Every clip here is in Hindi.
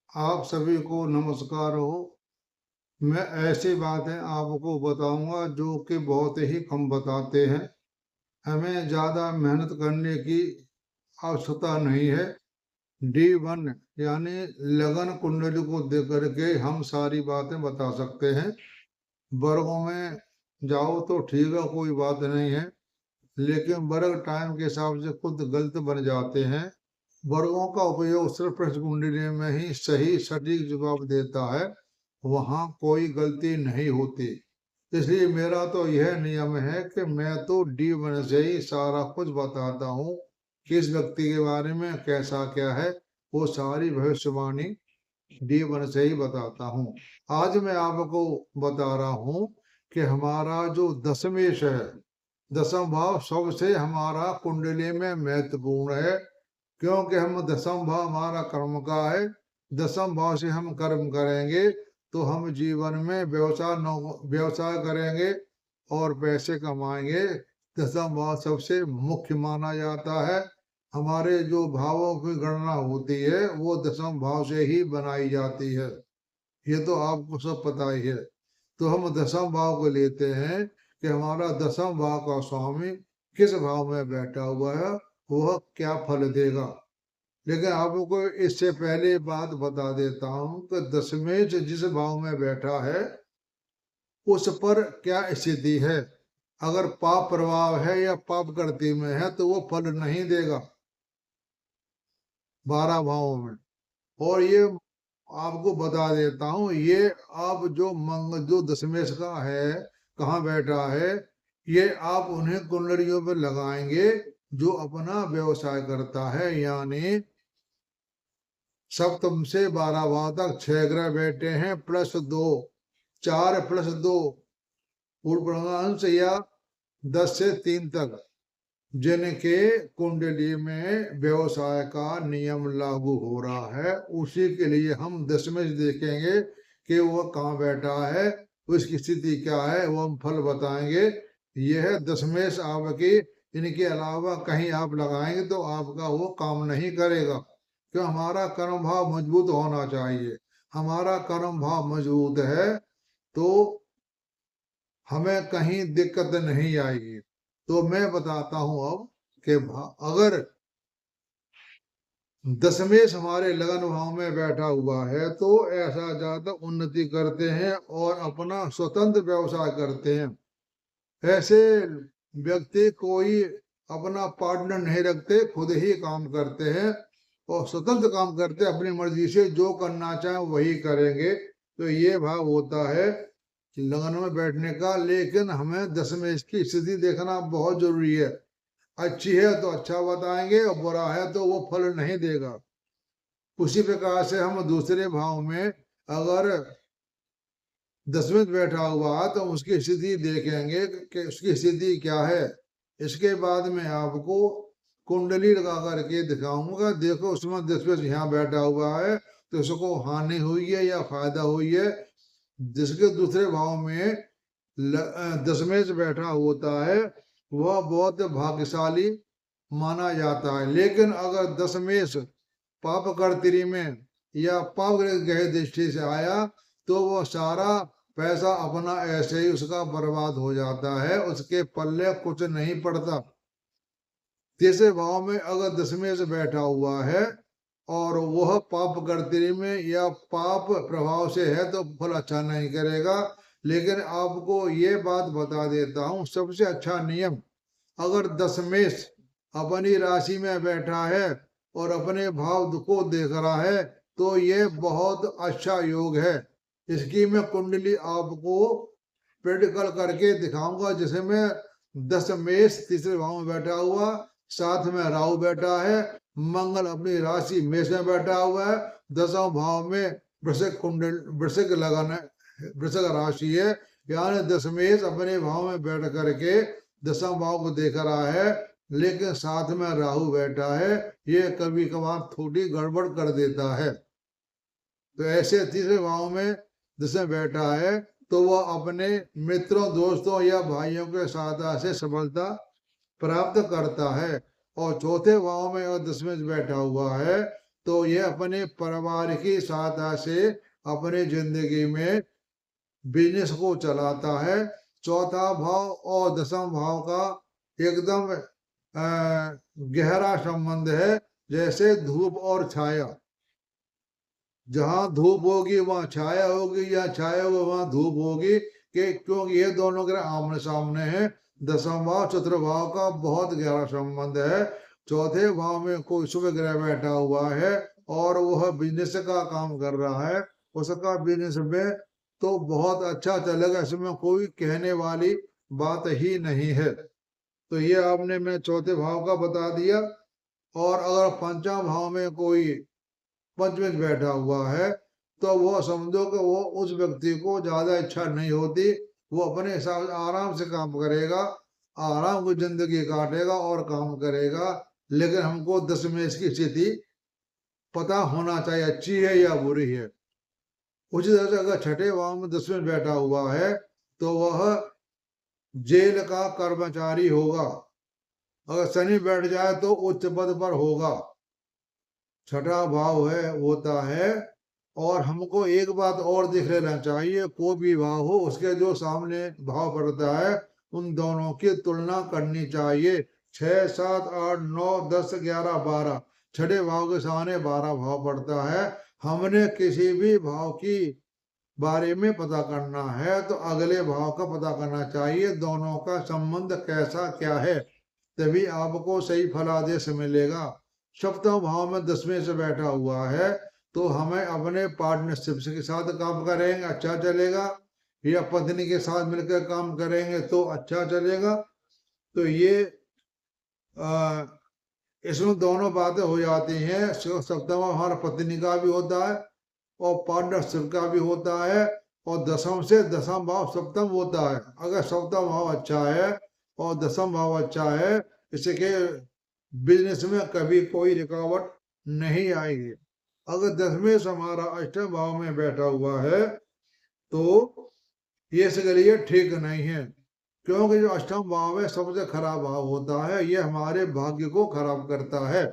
आप सभी को नमस्कार हो। मैं ऐसी बातें आपको बताऊंगा जो कि बहुत ही कम बताते हैं। हमें ज़्यादा मेहनत करने की आवश्यकता नहीं है। D1 यानी लगन कुंडली को देख करके हम सारी बातें बता सकते हैं। वर्गों में जाओ तो ठीक है, कोई बात नहीं है, लेकिन वर्ग टाइम के हिसाब से खुद गलत बन जाते हैं। वर्गों का उपयोग सिर्फ प्रश्न कुंडली में ही सही सटीक जवाब देता है, वहाँ कोई गलती नहीं होती। इसलिए मेरा तो यह नियम है कि मैं तो D1 से ही सारा कुछ बताता हूँ। किस व्यक्ति के बारे में कैसा क्या है, वो सारी भविष्यवाणी D1 से ही बताता हूँ। आज मैं आपको बता रहा हूँ कि हमारा जो दशमेश है, दसम भाव सबसे हमारा कुंडली में महत्वपूर्ण है, क्योंकि हम दसम भाव हमारा कर्म का है। दसम भाव से हम कर्म करेंगे तो हम जीवन में व्यवसाय करेंगे और पैसे कमाएंगे। दसम भाव सबसे मुख्य माना जाता है। हमारे जो भावों की गणना होती है वो दसम भाव से ही बनाई जाती है, ये तो आपको सब पता ही है। तो हम दसम भाव को लेते हैं कि हमारा दसम भाव का स्वामी किस भाव में बैठा हुआ है, वह क्या फल देगा। लेकिन आपको इससे पहले बात बता देता हूँ कि दशमेश जिस भाव में बैठा है उस पर क्या स्थिति है। अगर पाप प्रभाव है या पाप करती में है तो वो फल नहीं देगा 12 भावों में। और ये आपको बता देता हूँ, ये आप जो दशमेश का है, कहाँ बैठा है, ये आप उन्हें कुंडलियों पे लगाएंगे जो अपना व्यवसाय करता है। यानी सप्तम से 12 भाव तक 6 ग्रह बैठे हैं, +2, 4+2 पूर्वांश या 10 से 3 तक, जिनके कुंडली में व्यवसाय का नियम लागू हो रहा है, उसी के लिए हम दशमेश देखेंगे कि वह कहाँ बैठा है, उसकी स्थिति क्या है, वो हम फल बताएंगे। यह दशमेश आपकी, इनके अलावा कहीं आप लगाएंगे तो आपका वो काम नहीं करेगा, क्यों? हमारा कर्म भाव मजबूत होना चाहिए। हमारा कर्म भाव मजबूत है तो हमें कहीं दिक्कत नहीं आएगी। तो मैं बताता हूं अब कि अगर दशमेश हमारे लगन भाव में बैठा हुआ है तो ऐसा ज्यादा उन्नति करते हैं और अपना स्वतंत्र व्यवसाय करते हैं। ऐसे व्यक्ति कोई अपना पार्टनर नहीं रखते, खुद ही काम करते हैं और स्वतंत्र काम करते हैं, अपनी मर्जी से जो करना चाहे वही करेंगे। तो ये भाव होता है लगन में बैठने का। लेकिन हमें दशमेश की स्थिति देखना बहुत जरूरी है। अच्छी है तो अच्छा बताएंगे और बुरा है तो वो फल नहीं देगा। उसी प्रकार से हम दूसरे भाव में अगर दशमेश बैठा हुआ है तो उसकी स्थिति देखेंगे कि उसकी स्थिति क्या है। इसके बाद में आपको कुंडली लगा करके दिखाऊंगा, देखो उसमें दशमेश यहाँ बैठा हुआ है तो उसको हानि हुई है या फायदा हुई है। जिसके दूसरे भाव में दशमेश बैठा होता है वह बहुत भाग्यशाली माना जाता है। लेकिन अगर दशमेश पाप कर्तरी में या पाप ग्रह दृष्टि से आया तो वह सारा पैसा अपना ऐसे ही उसका बर्बाद हो जाता है, उसके पल्ले कुछ नहीं पड़ता। तीसरे भाव में अगर दशमेश बैठा हुआ है और वह पाप कर्तरी में या पाप प्रभाव से है तो फल अच्छा नहीं करेगा। लेकिन आपको ये बात बता देता हूँ, सबसे अच्छा नियम, अगर दशमेश अपनी राशि में बैठा है और अपने भाव को देख रहा है तो ये बहुत अच्छा योग है। इसकी मैं कुंडली आपको प्रैक्टिकल करके दिखाऊंगा, जिसमें दशमेश तीसरे भाव में बैठा हुआ, साथ में राहु बैठा है, मंगल अपनी राशि मेष में बैठा हुआ है, दसवें भाव में वृश्चिक कुंडल वृश्चिक लगन है, वृश्चिक राशि है। यानी दशमेश अपने भाव में बैठ करके दसम भाव को देख रहा है, लेकिन साथ में राहु बैठा है, ये कभी कभार थोड़ी गड़बड़ कर देता है। तो ऐसे तीसरे भाव में दसवें बैठा है तो वह अपने मित्रों दोस्तों या भाइयों के सहायता से सफलता प्राप्त करता है। और चौथे भाव में और दसवें बैठा हुआ है तो ये अपने परिवार की सहायता से अपने जिंदगी में बिजनेस को चलाता है। चौथा भाव और दसम भाव का एकदम गहरा संबंध है, जैसे धूप और छाया। जहां धूप होगी वहां छाया होगी, या छाया होगी वहां धूप होगी, कि क्योंकि ये दोनों ग्रह आमने सामने हैं। दसम भाव चतुर्थ भाव का बहुत गहरा संबंध है। चौथे भाव में कोई शुभ ग्रह बैठा हुआ है और वह बिजनेस का काम कर रहा है, उसका बिजनेस में तो बहुत अच्छा चलेगा, इसमें कोई कहने वाली बात ही नहीं है। तो ये आपने मैं चौथे भाव का बता दिया। और अगर पंचम भाव में कोई पंचम में बैठा हुआ है तो वो समझो कि वो उस व्यक्ति को ज्यादा इच्छा नहीं होती, वो अपने हिसाब से आराम से काम करेगा, आराम की जिंदगी काटेगा और काम करेगा। लेकिन हमको दसवें इसकी स्थिति पता होना चाहिए अच्छी है या बुरी है। उसी तरह से अगर छठे भाव में दसवें बैठा हुआ है तो वह जेल का कर्मचारी होगा। अगर शनि बैठ जाए तो उच्च पद पर होगा। छठा भाव है होता है। और हमको एक बात और देख लेना चाहिए, कोई भी भाव हो उसके जो सामने भाव पड़ता है उन दोनों की तुलना करनी चाहिए। 6, 7, 8, 9, 10, 11, 12 छठे भाव के सामने 12 भाव पड़ता है। हमने किसी भी भाव की बारे में पता करना है तो अगले भाव का पता करना चाहिए, दोनों का संबंध कैसा क्या है, तभी आपको सही फलादेश मिलेगा। सप्तम भाव में दसवें से बैठा हुआ है तो हमें अपने पार्टनरशिप के साथ काम करेंगे अच्छा चलेगा, या पत्नी के साथ मिलकर काम करेंगे तो अच्छा चलेगा। तो ये इसमें दोनों बातें हो जाती हैं। सप्तम हमारा पत्नी का भी होता है और पार्टनरशिप का भी होता है, और दसम से दसम भाव सप्तम होता है। अगर सप्तम भाव अच्छा है और दसम भाव अच्छा है, इसके बिजनेस में कभी कोई रुकावट नहीं आएगी। अगर दसवें से हमारा अष्टम भाव में बैठा हुआ है तो ये इसके लिए ठीक नहीं है, क्योंकि जो अष्टम भाव है सबसे खराब भाव होता है, ये हमारे भाग्य को खराब करता है।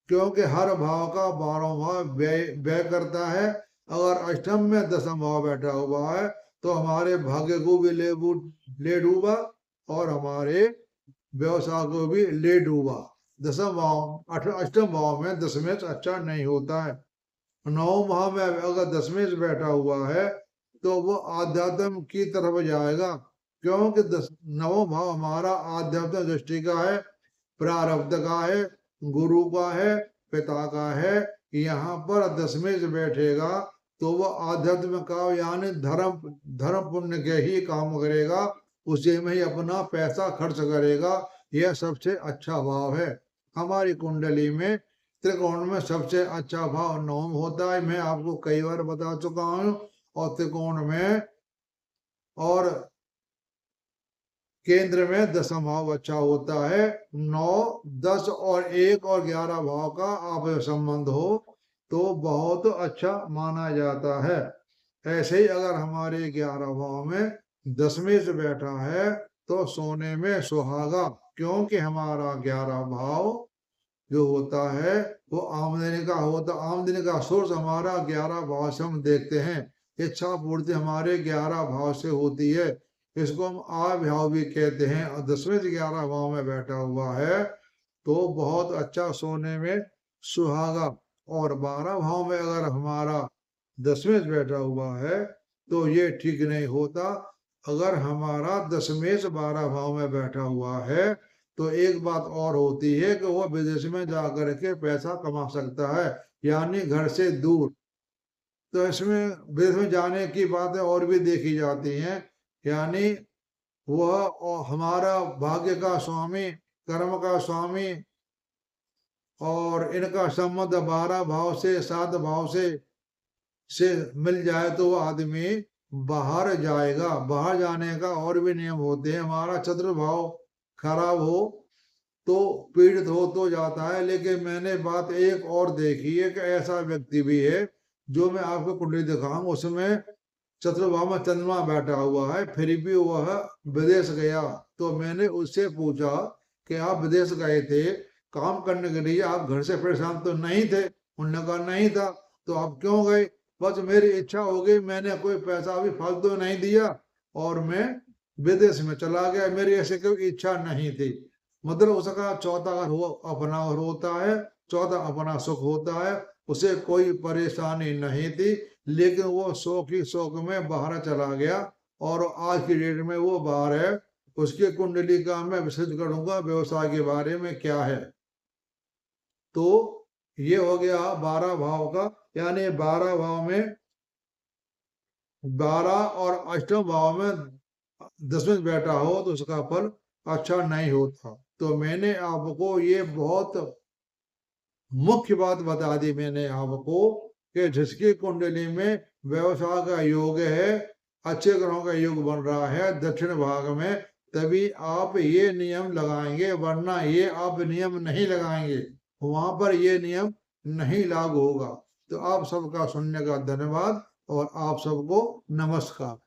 क्योंकि हर भाव का 12वां भाव व्यय करता है। अगर अष्टम में दसम भाव बैठा हुआ है तो हमारे भाग्य को भी ले डूबा और हमारे व्यवसाय को भी ले डूबा। दसम भाव अष्टम भाव में दसवें से अच्छा नहीं होता है। नवम भाव में अगर दसवें से बैठा हुआ है तो वो आध्यात्म की तरफ जाएगा, क्योंकि नवम भाव हमारा आध्यात्म दृष्टि का है, प्रारब्ध का है, गुरु का है, पिता का है। यहाँ पर दसवें से बैठेगा तो वह आध्यात्म का यानी धर्म पुण्य के ही काम करेगा, उसी में ही अपना पैसा खर्च करेगा। यह सबसे अच्छा भाव है। हमारी कुंडली में त्रिकोण में सबसे अच्छा भाव नवम होता है, मैं आपको कई बार बता चुका हूँ। और त्रिकोण में और केंद्र में दसम भाव अच्छा होता है। 9, 10 और 1 और 11 भाव का आप संबंध हो तो बहुत अच्छा माना जाता है। ऐसे ही अगर हमारे 11 भाव में दसवें से बैठा है तो सोने में सुहागा, क्योंकि हमारा 11 भाव जो होता है वो आमदनी का होता, आमदनी का सोर्स हमारा 11 भाव से हम देखते हैं। इच्छा पूर्ति हमारे 11 भाव से होती है, इसको हम आभाव भी कहते हैं। और दसवें से 11 भाव में बैठा हुआ है तो बहुत अच्छा सोने में सुहागा। और 12 भाव में अगर हमारा दसवें से बैठा हुआ है तो ये ठीक नहीं होता। अगर हमारा दसवें से 12 भाव में बैठा हुआ है तो एक बात और होती है कि वह विदेश में जाकर के पैसा कमा सकता है, यानी घर से दूर। तो इसमें विदेश में जाने की बातें और भी देखी जाती हैं, यानी वह हमारा भाग्य का स्वामी, कर्म का स्वामी, और इनका संबंध 12 भाव से 7 भाव से मिल जाए तो वह आदमी बाहर जाएगा। बाहर जाने का और भी नियम होते हैं। हमारा चतुर्थ भाव खराब हो तो पीड़ित हो तो जाता है, लेकिन मैंने बात एक और देखी है कि ऐसा व्यक्ति भी है जो मैं आपको कुंडली दिखाऊंगा, उसमें चतुर्भाव में चंद्रमा बैठा हुआ है, फिर भी वह विदेश गया। तो मैंने उससे पूछा कि आप विदेश गए थे काम करने के लिए, आप घर से परेशान तो नहीं थे? उन्होंने कहा नहीं था। तो आप क्यों गए? बस मेरी इच्छा हो गई, मैंने कोई पैसा भी फालतू नहीं दिया और मैं विदेश में चला गया, मेरी ऐसे कोई इच्छा नहीं थी। मतलब उसका चौथा घर वो अपना घर होता है, चौथा अपना सुख होता है, उसे कोई परेशानी नहीं थी, लेकिन वो शौक ही शौक में बाहर चला गया और आज की डेट में वो बाहर है। उसकी कुंडली का मैं विशेष करूंगा व्यवसाय के बारे में क्या है। तो ये हो गया 12 भाव का, यानी 12 भाव में 12 और अष्टम भाव में 10वें बैठा हो तो उसका फल अच्छा नहीं होता। तो मैंने आपको ये बहुत मुख्य बात बता दी मैंने आपको कि जिसकी कुंडली में व्यवसाय का योग है, अच्छे ग्रहों का योग बन रहा है दक्षिण भाग में, तभी आप ये नियम लगाएंगे, वरना ये आप नियम नहीं लगाएंगे, वहां पर ये नियम नहीं लागू होगा। तो आप सबका सुनने का धन्यवाद और आप सबको नमस्कार।